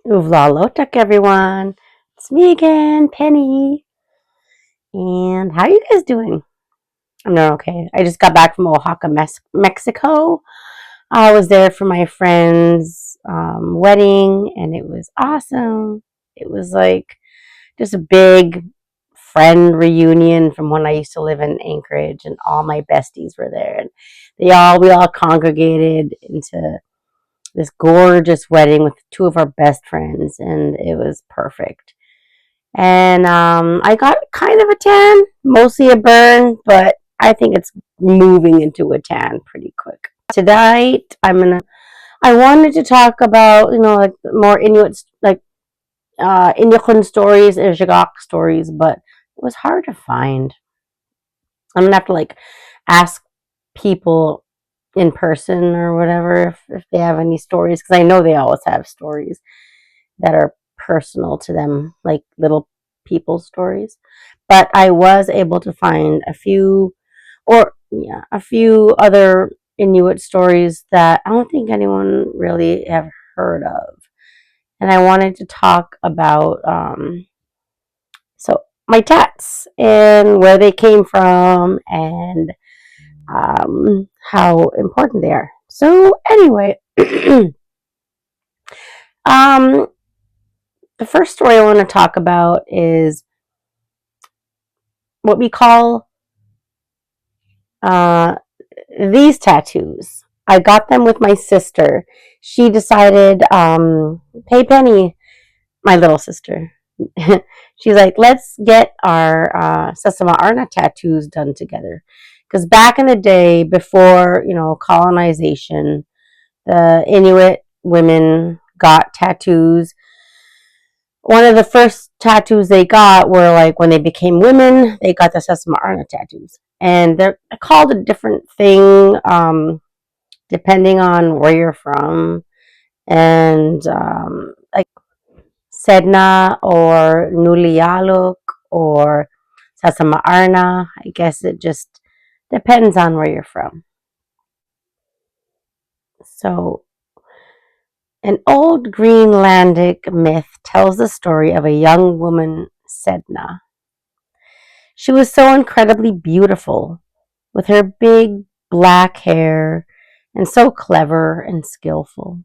Uvlalotak, everyone. It's me again, Penny. And how are you guys doing? I'm doing okay. I just got back from Oaxaca, Mexico. I was there for my friend's wedding, and it was awesome. It was like just a big friend reunion from when I used to live in Anchorage, and all my besties were there, and we all congregated into this gorgeous wedding with two of our best friends, and it was perfect. And I got kind of a tan, mostly a burn, but I think it's moving into a tan pretty quick. Tonight, I wanted to talk about like more Inuit Inuit stories and Jagak stories, but it was hard to find. I'm gonna have to ask people in person or whatever if they have any stories, because I know they always have stories that are personal to them, like little people stories. But I was able to find a few other Inuit stories that I don't think anyone really have heard of, and I wanted to talk about so my tats and where they came from and how important they are. So anyway, um, the first story I want to talk about is what we call uh, these tattoos. I got them with my sister. She decided, hey Penny, my little sister, she's like, let's get our Sesama Arna tattoos done together. Because back in the day, before colonization, the Inuit women got tattoos. One of the first tattoos they got were like when they became women, they got the Sesama Arna tattoos. And they're called a different thing depending on where you're from. And like Sedna or Nulialuk or Sesama Arna. I guess it just depends on where you're from. So, an old Greenlandic myth tells the story of a young woman, Sedna. She was so incredibly beautiful, with her big black hair, and so clever and skillful.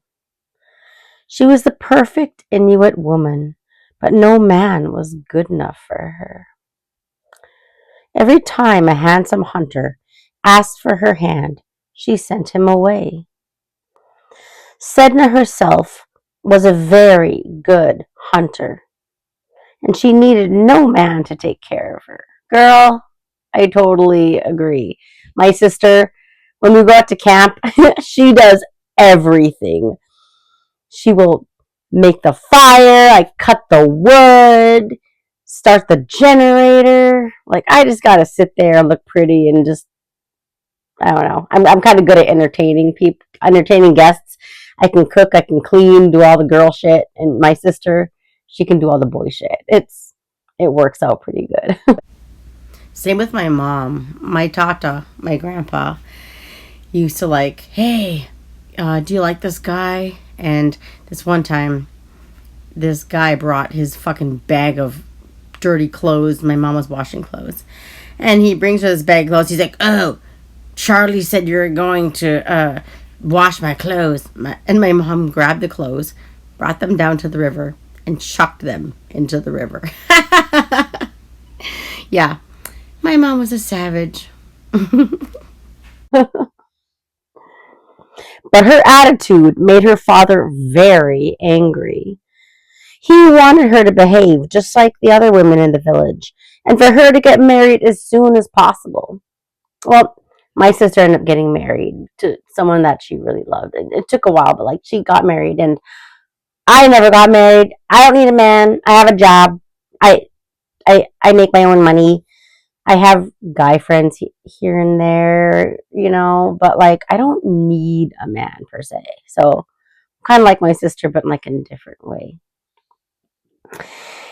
She was the perfect Inuit woman, but no man was good enough for her. Every time a handsome hunter asked for her hand, she sent him away. Sedna herself was a very good hunter, and she needed no man to take care of her. Girl, I totally agree. My sister, when we go out to camp, she does everything. She will make the fire, I cut the wood, start the generator. Like, I just gotta sit there and look pretty and just, I don't know. I'm kind of good at entertaining people, entertaining guests. I can cook, I can clean, do all the girl shit, and my sister, she can do all the boy shit. It works out pretty good. Same with my mom. My tata, my grandpa, used to hey, do you like this guy? And this one time, this guy brought his fucking bag of dirty clothes. My mom was washing clothes. And he brings her this bag of clothes. He's like, oh, Charlie said you're going to wash my clothes. And my mom grabbed the clothes, brought them down to the river, and chucked them into the river. Yeah, my mom was a savage. But her attitude made her father very angry. He wanted her to behave just like the other women in the village, and for her to get married as soon as possible. Well, my sister ended up getting married to someone that she really loved. It took a while, but she got married, and I never got married. I don't need a man. I have a job. I make my own money. I have guy friends here and there, but I don't need a man per se. So kind of like my sister, but in a different way.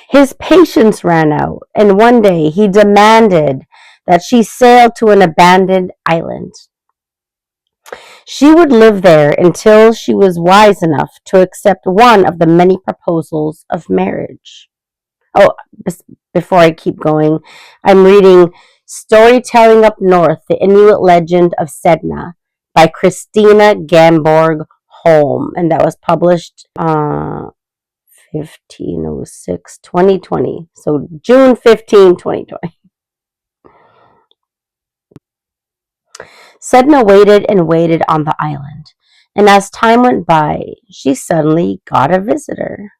His patience ran out, and one day he demanded that she sail to an abandoned island. She would live there until she was wise enough to accept one of the many proposals of marriage. Oh, before I keep going, I'm reading Storytelling Up North, the Inuit Legend of Sedna by Christina Gamborg Holm, and that was published 1506 2020. So June 15, 2020. Sedna waited and waited on the island, and as time went by, she suddenly got a visitor.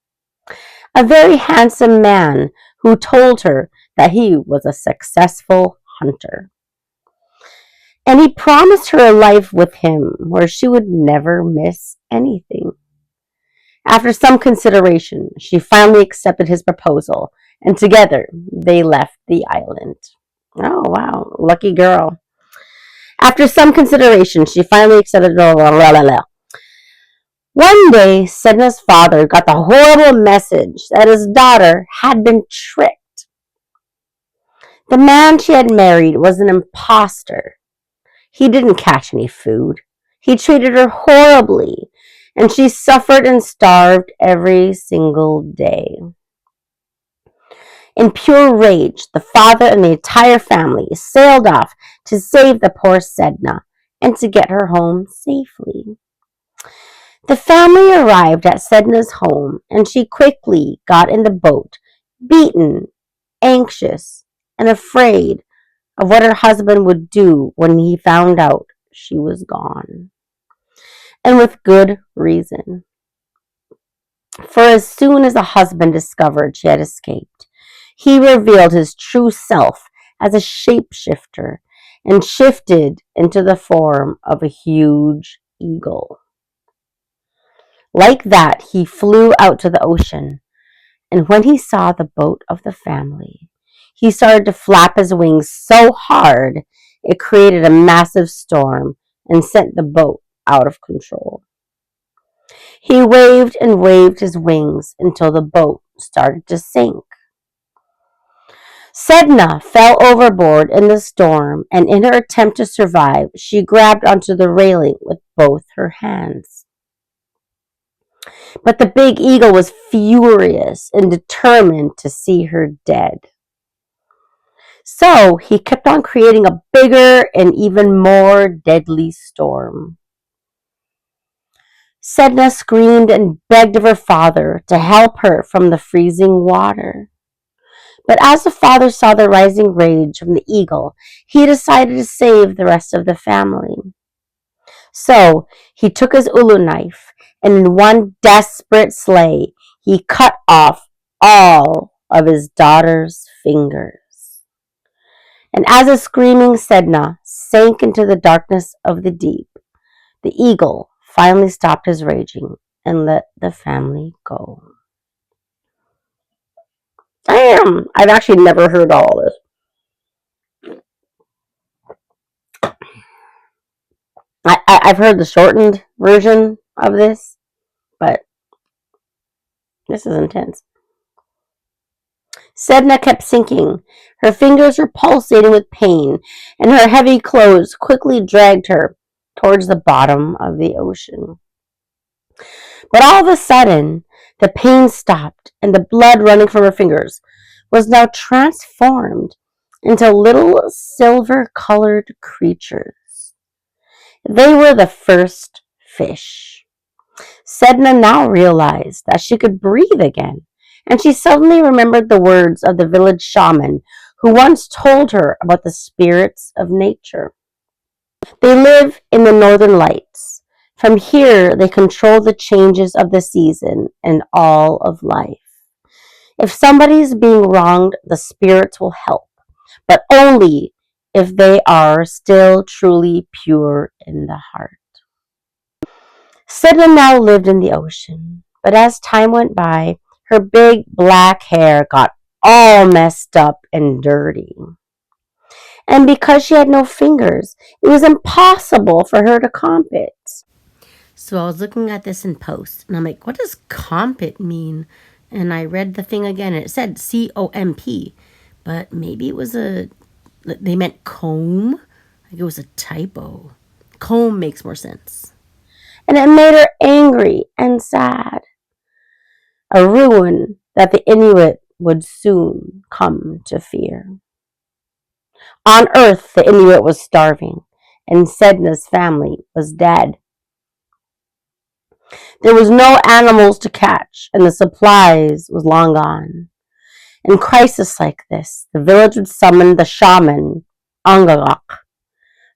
A very handsome man who told her that he was a successful hunter. And he promised her a life with him where she would never miss anything. After some consideration, she finally accepted his proposal, and together they left the island. Oh, wow. Lucky girl. After some consideration, she finally accepted. One day, Sedna's father got the horrible message that his daughter had been tricked. The man she had married was an impostor. He didn't catch any food. He treated her horribly, and she suffered and starved every single day. In pure rage, the father and the entire family sailed off to save the poor Sedna and to get her home safely. The family arrived at Sedna's home, and she quickly got in the boat, beaten, anxious, and afraid of what her husband would do when he found out she was gone. And with good reason. For as soon as the husband discovered she had escaped, he revealed his true self as a shapeshifter and shifted into the form of a huge eagle. Like that, he flew out to the ocean, and when he saw the boat of the family, he started to flap his wings so hard it created a massive storm and sent the boat out of control. He waved and waved his wings until the boat started to sink. Sedna fell overboard in the storm, and in her attempt to survive, she grabbed onto the railing with both her hands. But the big eagle was furious and determined to see her dead. So he kept on creating a bigger and even more deadly storm. Sedna screamed and begged of her father to help her from the freezing water. But as the father saw the rising rage from the eagle, he decided to save the rest of the family. So he took his ulu knife, and in one desperate slay, he cut off all of his daughter's fingers. And as a screaming Sedna sank into the darkness of the deep, the eagle finally stopped his raging and let the family go. Damn! I've actually never heard all this. I've heard the shortened version of this, but this is intense. Sedna kept sinking. Her fingers were pulsating with pain, and her heavy clothes quickly dragged her towards the bottom of the ocean. But all of a sudden, the pain stopped, and the blood running from her fingers was now transformed into little silver-colored creatures. They were the first fish. Sedna now realized that she could breathe again, and she suddenly remembered the words of the village shaman who once told her about the spirits of nature. They live in the northern lights. From here, they control the changes of the season and all of life. If somebody is being wronged, the spirits will help, but only if they are still truly pure in the heart. Sedna now lived in the ocean, but as time went by, her big black hair got all messed up and dirty. And because she had no fingers, it was impossible for her to comp it. So I was looking at this in post, and I'm like, what does comp it mean? And I read the thing again, and it said COMP, but maybe it was they meant comb? Like it was a typo. Comb makes more sense. And it made her angry and sad. A ruin that the Inuit would soon come to fear. On Earth, the Inuit was starving, and Sedna's family was dead. There was no animals to catch, and the supplies was long gone. In crisis like this, the village would summon the shaman, Angagak.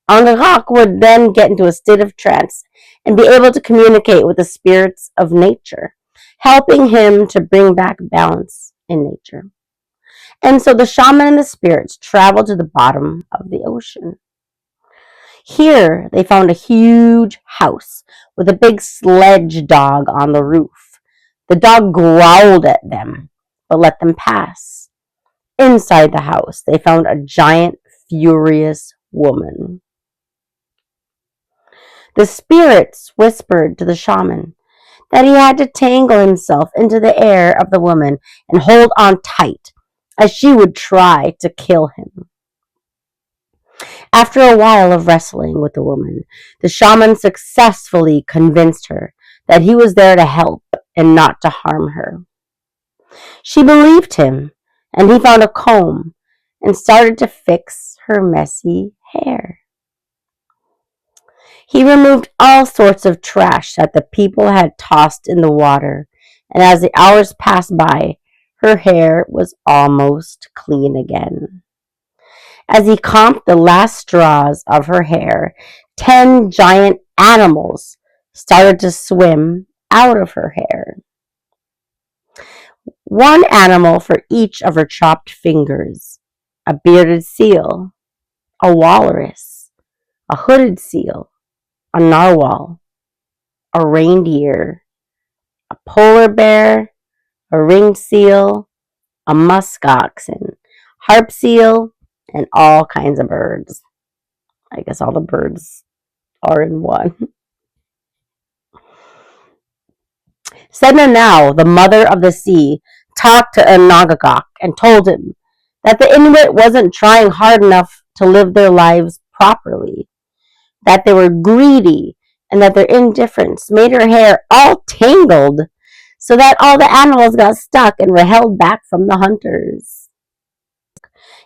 Angagak would then get into a state of trance and be able to communicate with the spirits of nature, helping him to bring back balance in nature. And so the shaman and the spirits traveled to the bottom of the ocean. Here, they found a huge house with a big sledge dog on the roof. The dog growled at them, but let them pass. Inside the house, they found a giant, furious woman. The spirits whispered to the shaman that he had to tangle himself into the air of the woman and hold on tight, as she would try to kill him. After a while of wrestling with the woman, the shaman successfully convinced her that he was there to help and not to harm her. She believed him, and he found a comb and started to fix her messy hair. He removed all sorts of trash that the people had tossed in the water, and as the hours passed by, her hair was almost clean again. As he combed the last straws of her hair, 10 giant animals started to swim out of her hair. One animal for each of her chopped fingers: a bearded seal, a walrus, a hooded seal, a narwhal, a reindeer, a polar bear, a ringed seal, a musk oxen, harp seal, and all kinds of birds. I guess all the birds are in one. Sedna now, the mother of the sea, talked to Nagagak and told him that the Inuit wasn't trying hard enough to live their lives properly, that they were greedy, and that their indifference made her hair all tangled so that all the animals got stuck and were held back from the hunters.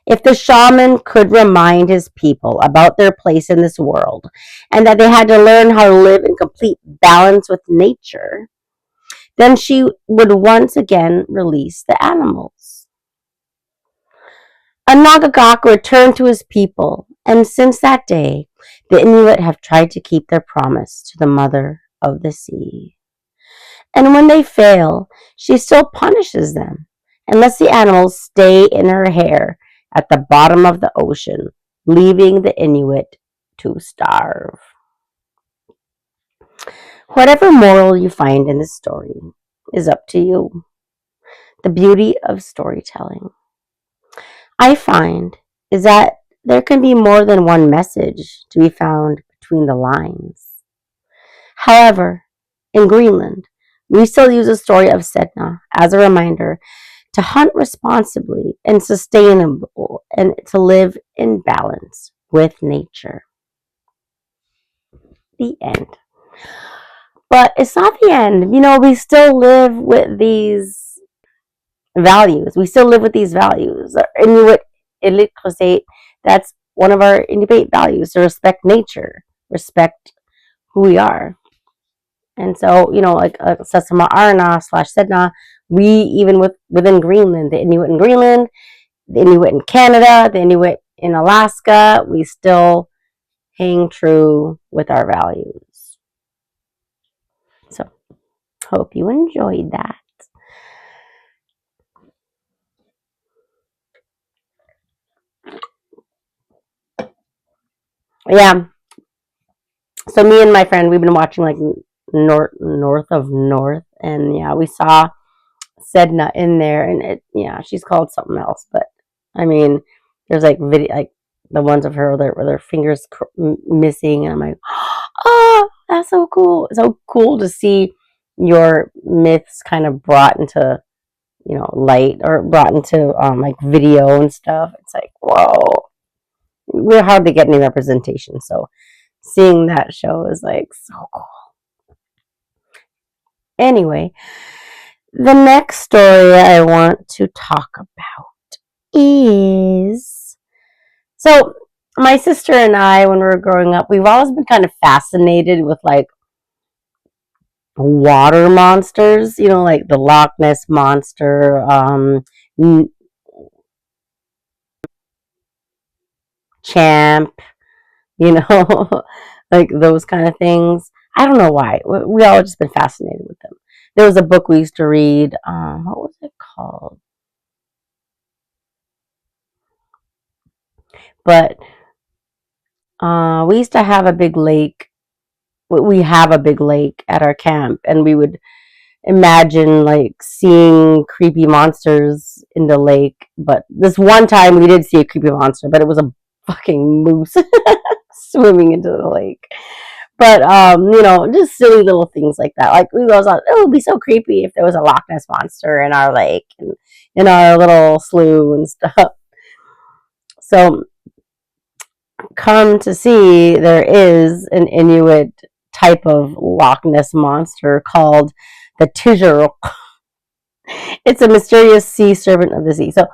If the shaman could remind his people about their place in this world and that they had to learn how to live in complete balance with nature, then she would once again release the animals. Anagagak returned to his people, and since that day, the Inuit have tried to keep their promise to the mother of the sea. And when they fail, she still punishes them and lets the animals stay in her hair at the bottom of the ocean, leaving the Inuit to starve. Whatever moral you find in this story is up to you. The beauty of storytelling, I find, is that there can be more than one message to be found between the lines. However, in Greenland, we still use the story of Sedna as a reminder to hunt responsibly and sustainable and to live in balance with nature. The end. But it's not the end. We still live with these values. We still live with these values. Inuit Ilikosate, that's one of our Inuit values, to respect nature, respect who we are. And so, like Sasama Arna / Sedna, we, even within Greenland, the Inuit in Greenland, the Inuit in Canada, the Inuit in Alaska, we still hang true with our values. So, hope you enjoyed that. Yeah. So me and my friend, we've been watching like North of North, and yeah, we saw Sedna in there, and she's called something else, but I mean, there's like video, like the ones of her where their fingers missing, and I'm like, oh, that's so cool! It's so cool to see your myths kind of brought into light, or brought into like video and stuff. It's like, whoa, we're hardly getting any representation, so Seeing that show is like so cool. Anyway, the next story I want to talk about is so my sister and I, when we were growing up, we've always been kind of fascinated with like water monsters, like the Loch Ness monster, Champ, you know, like those kind of things. I don't know why. We all just been fascinated with them. There was a book we used to read. What was it called? But we used to have a big lake. We have a big lake at our camp, and we would imagine like seeing creepy monsters in the lake. But this one time we did see a creepy monster, but it was a fucking moose swimming into the lake. But just silly little things like that. Like we always thought, oh, it would be so creepy if there was a Loch Ness monster in our lake and in our little slough and stuff. So come to see, there is an Inuit type of Loch Ness monster called the Tizheruk. It's a mysterious sea serpent of the sea. So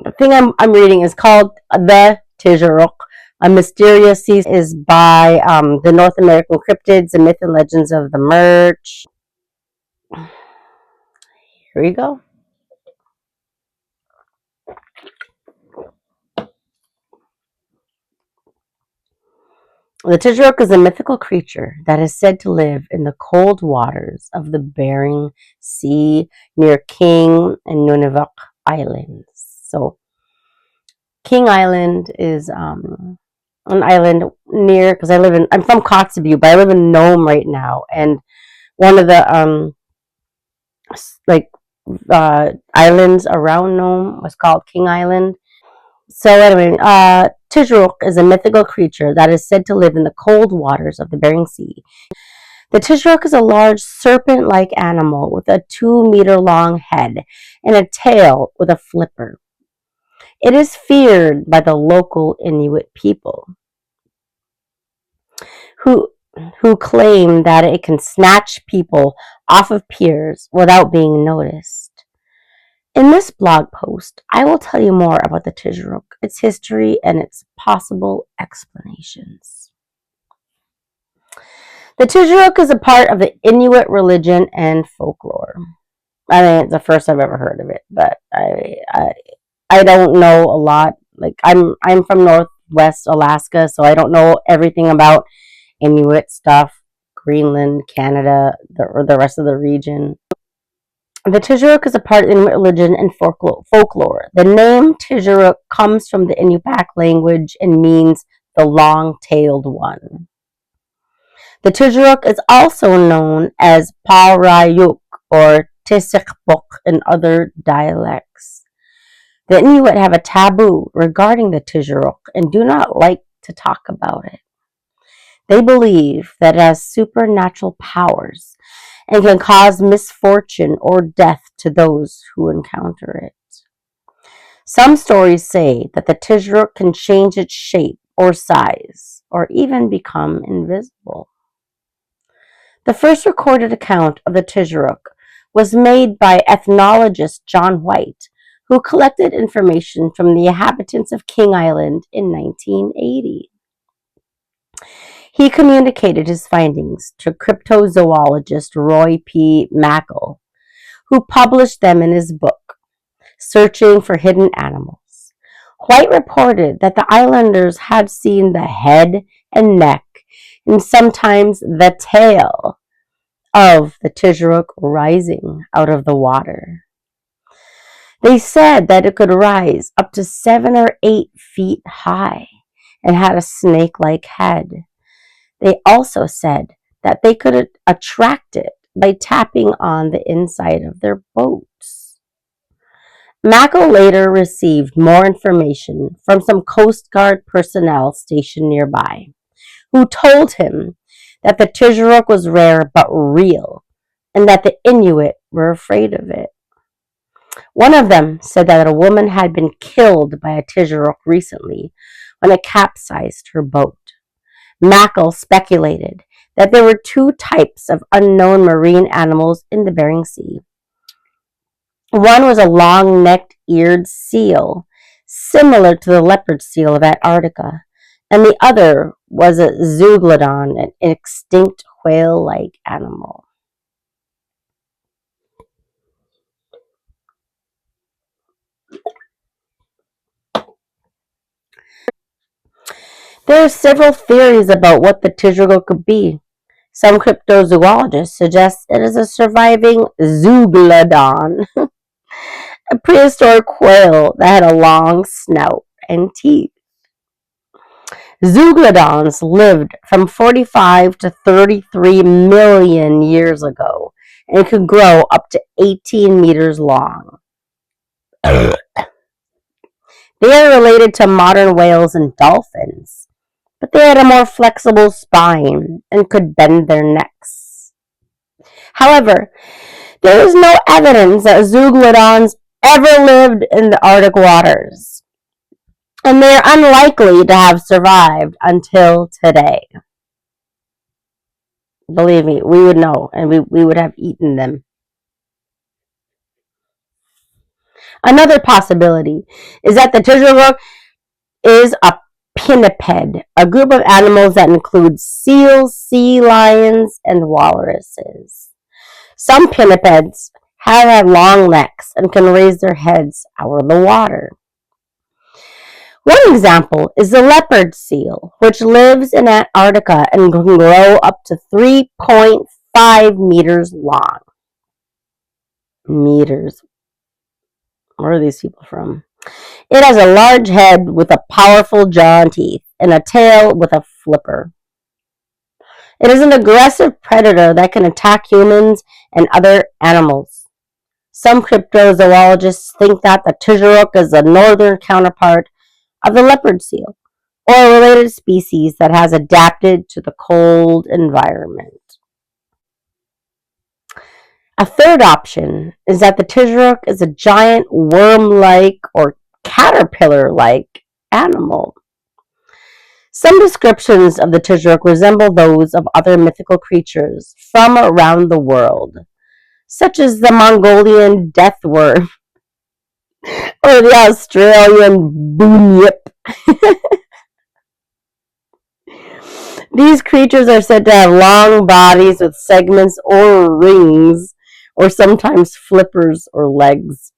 the thing I'm reading is called the Tizheruk. A mysterious sea is by the North American cryptids and myth and legends of the Merch. Here we go. The Tizheruk is a mythical creature that is said to live in the cold waters of the Bering Sea near King and Nunavut Islands. So, King Island is an island near, because I'm from Kotzebue, but I live in Nome right now, and one of the like islands around Nome was called King Island. So anyway, Tizheruk is a mythical creature that is said to live in the cold waters of the Bering Sea. The Tizheruk is a large serpent-like animal with a 2-meter-long head and a tail with a flipper. It is feared by the local Inuit people, who who claim that it can snatch people off of piers without being noticed. In this blog post, I will tell you more about the Tizheruk, its history, and its possible explanations. The Tizheruk is a part of the Inuit religion and folklore. I mean, it's the first I've ever heard of it, but I don't know a lot. Like I'm from Northwest Alaska, so I don't know everything about Inuit stuff, Greenland, Canada, or the rest of the region. The Tizheruk is a part of Inuit religion and folklore. The name Tizheruk comes from the Inupiaq language and means the long-tailed one. The Tizheruk is also known as Parayuk or Tisikbuk in other dialects. The Inuit have a taboo regarding the Tizheruk and do not like to talk about it. They believe that it has supernatural powers and can cause misfortune or death to those who encounter it. Some stories say that the Tizheruk can change its shape or size, or even become invisible. The first recorded account of the Tizheruk was made by ethnologist John White, who collected information from the inhabitants of King Island in 1980. He communicated his findings to cryptozoologist Roy P. Mackall, who published them in his book, Searching for Hidden Animals. White reported that the islanders had seen the head and neck, and sometimes the tail, of the Tizheruk rising out of the water. They said that it could rise up to 7 or 8 feet high and had a snake-like head. They also said that they could attract it by tapping on the inside of their boats. Mackall later received more information from some Coast Guard personnel stationed nearby, who told him that the Tizheruk was rare but real, and that the Inuit were afraid of it. One of them said that a woman had been killed by a Tizheruk recently when it capsized her boat. Mackle speculated that there were two types of unknown marine animals in the Bering Sea. One was a long-necked eared seal, similar to the leopard seal of Antarctica, and the other was a zeuglodon, an extinct whale-like animal. There are several theories about what the Tizheruk could be. Some cryptozoologists suggest it is a surviving zeuglodon, a prehistoric whale that had a long snout and teeth. Zeuglodons lived from 45 to 33 million years ago and could grow up to 18 meters long. They are related to modern whales and dolphins, but they had a more flexible spine and could bend their necks. However, there is no evidence that zeuglodons ever lived in the Arctic waters, and they are unlikely to have survived until today. Believe me, we would know, and we would have eaten them. Another possibility is that the Tizheruk is a pinniped, a group of animals that includes seals, sea lions, and walruses. Some pinnipeds have had long necks and can raise their heads out of the water. One example is the leopard seal, which lives in Antarctica and can grow up to 3.5 meters long. Meters. Where are these people from? It has a large head with a powerful jaw and teeth, and a tail with a flipper. It is an aggressive predator that can attack humans and other animals. Some cryptozoologists think that the Tizheruk is the northern counterpart of the leopard seal, or a related species that has adapted to the cold environment. A third option is that the Tizheruk is a giant worm-like or caterpillar-like animal. Some descriptions of the Tizheruk resemble those of other mythical creatures from around the world, such as the Mongolian death worm or the Australian bunyip. These creatures are said to have long bodies with segments or rings, or sometimes flippers or legs.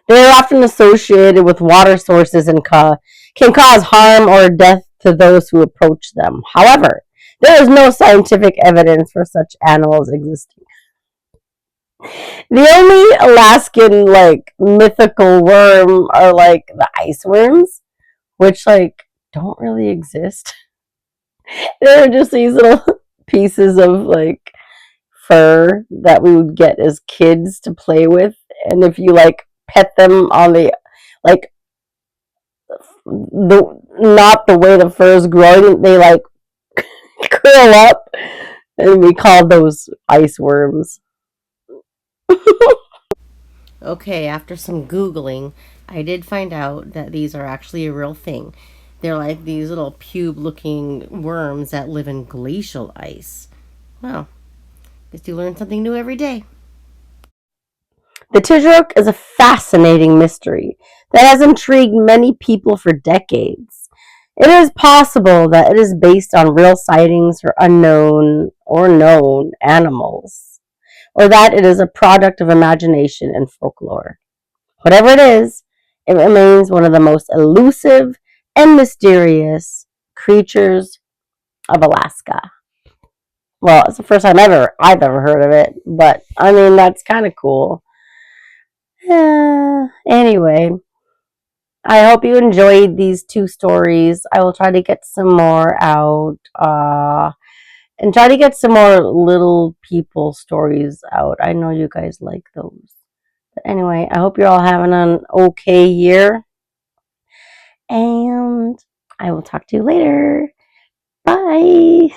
They are often associated with water sources and can cause harm or death to those who approach them. However, there is no scientific evidence for such animals existing. The only Alaskan mythical worm are the ice worms, which don't really exist. They're just these little pieces of fur that we would get as kids to play with, and if you pet them on the not the way the fur is growing, they curl up, and we call those ice worms. Okay, after some Googling, I did find out that these are actually a real thing. They're like these little pube-looking worms that live in glacial ice. Well, guess you learn something new every day. The Tizheruk is a fascinating mystery that has intrigued many people for decades. It is possible that it is based on real sightings for unknown or known animals, or that it is a product of imagination and folklore. Whatever it remains one of the most elusive and mysterious creatures of Alaska. Well, it's the first time I've ever heard of it, but I mean that's kind of cool. Anyway, I hope you enjoyed these two stories. I will try to get some more out, and try to get some more little people stories out. I know you guys like those. But anyway, I hope you're all having an okay year, and I will talk to you later. Bye.